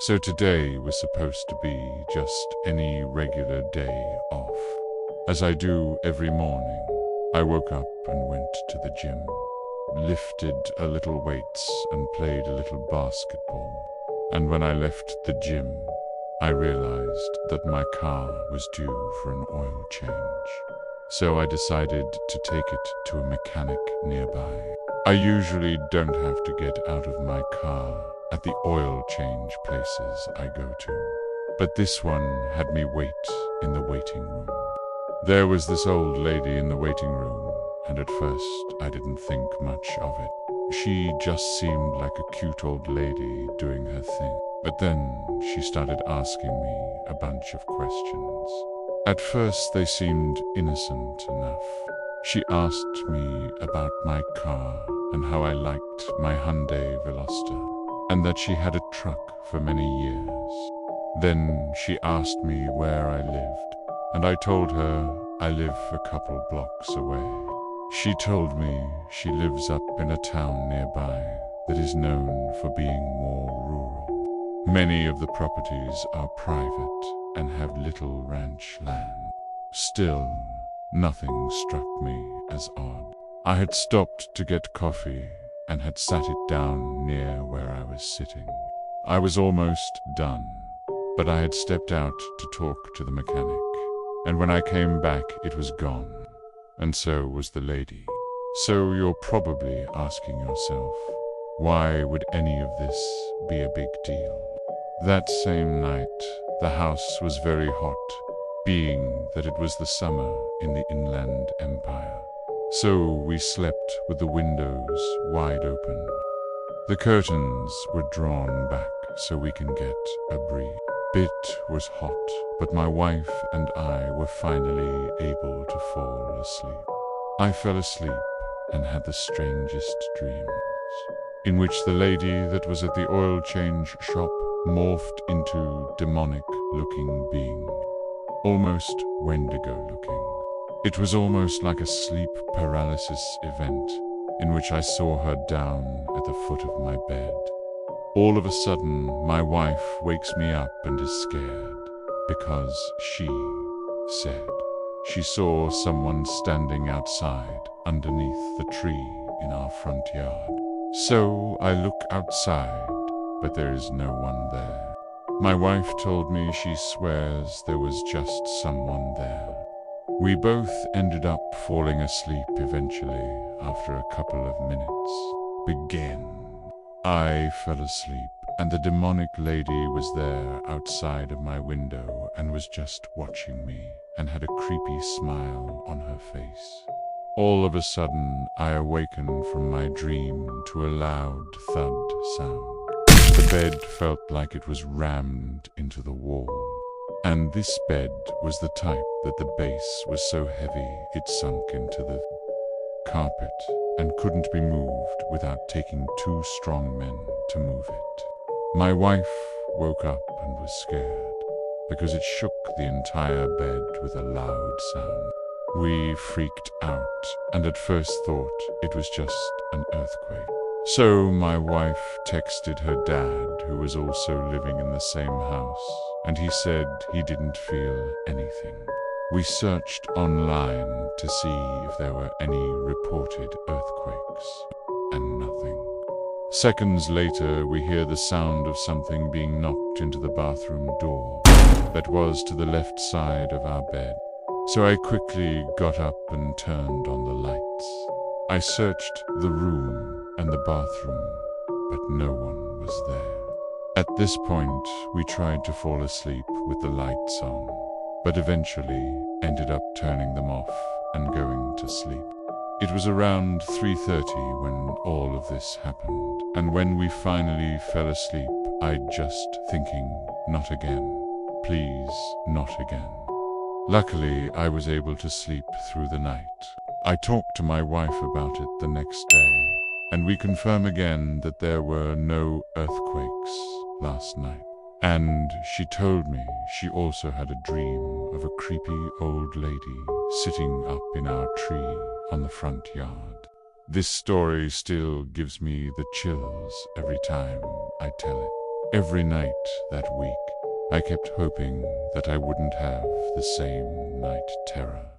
So today was supposed to be just any regular day off. As I do every morning, I woke up and went to the gym, lifted a little weights and played a little basketball. And when I left the gym, I realized that my car was due for an oil change. So I decided to take it to a mechanic nearby. I usually don't have to get out of my car at the oil change places I go to, but this one had me wait in the waiting room. There was this old lady in the waiting room, and at first I didn't think much of it. She just seemed like a cute old lady doing her thing. But then she started asking me a bunch of questions. At first they seemed innocent enough. She asked me about my car and how I liked my Hyundai Veloster, and that she had a truck for many years. Then she asked me where I lived, and I told her I live a couple blocks away. She told me she lives up in a town nearby that is known for being more rural. Many of the properties are private and have little ranch land. Still, nothing struck me as odd. I had stopped to get coffee and had sat it down near where I was sitting. I was almost done, but I had stepped out to talk to the mechanic, and when I came back it was gone, and so was the lady. So you're probably asking yourself, why would any of this be a big deal? That same night, the house was very hot, being that it was the summer in the Inland Empire. So we slept with the windows wide open. The curtains were drawn back so we can get a breeze. It was hot, but my wife and I were finally able to fall asleep. I fell asleep and had the strangest dreams, in which the lady that was at the oil change shop morphed into demonic-looking being, almost wendigo-looking. It was almost like a sleep paralysis event, in which I saw her down at the foot of my bed. All of a sudden, my wife wakes me up and is scared, because she said she saw someone standing outside underneath the tree in our front yard. So I look outside, but there is no one there. My wife told me she swears there was just someone there. We both ended up falling asleep eventually after a couple of minutes. Begin. I fell asleep, and the demonic lady was there outside of my window and was just watching me and had a creepy smile on her face. All of a sudden, I awakened from my dream to a loud thud sound. The bed felt like it was rammed into the wall, and this bed was the type that the base was so heavy it sunk into the carpet and couldn't be moved without taking two strong men to move it. My wife woke up and was scared, because it shook the entire bed with a loud sound. We freaked out and at first thought it was just an earthquake. So my wife texted her dad, who was also living in the same house, and he said he didn't feel anything. We searched online to see if there were any reported earthquakes, and nothing. Seconds later, we hear the sound of something being knocked into the bathroom door that was to the left side of our bed. So I quickly got up and turned on the lights. I searched the room and the bathroom, but no one was there. At this point, we tried to fall asleep with the lights on, but eventually ended up turning them off and going to sleep. It was around 3:30 when all of this happened, and when we finally fell asleep, I just thinking, not again, please, not again. Luckily, I was able to sleep through the night. I talked to my wife about it the next day, and we confirm again that there were no earthquakes last night. And she told me she also had a dream of a creepy old lady sitting up in our tree on the front yard. This story still gives me the chills every time I tell it. Every night that week, I kept hoping that I wouldn't have the same night terror.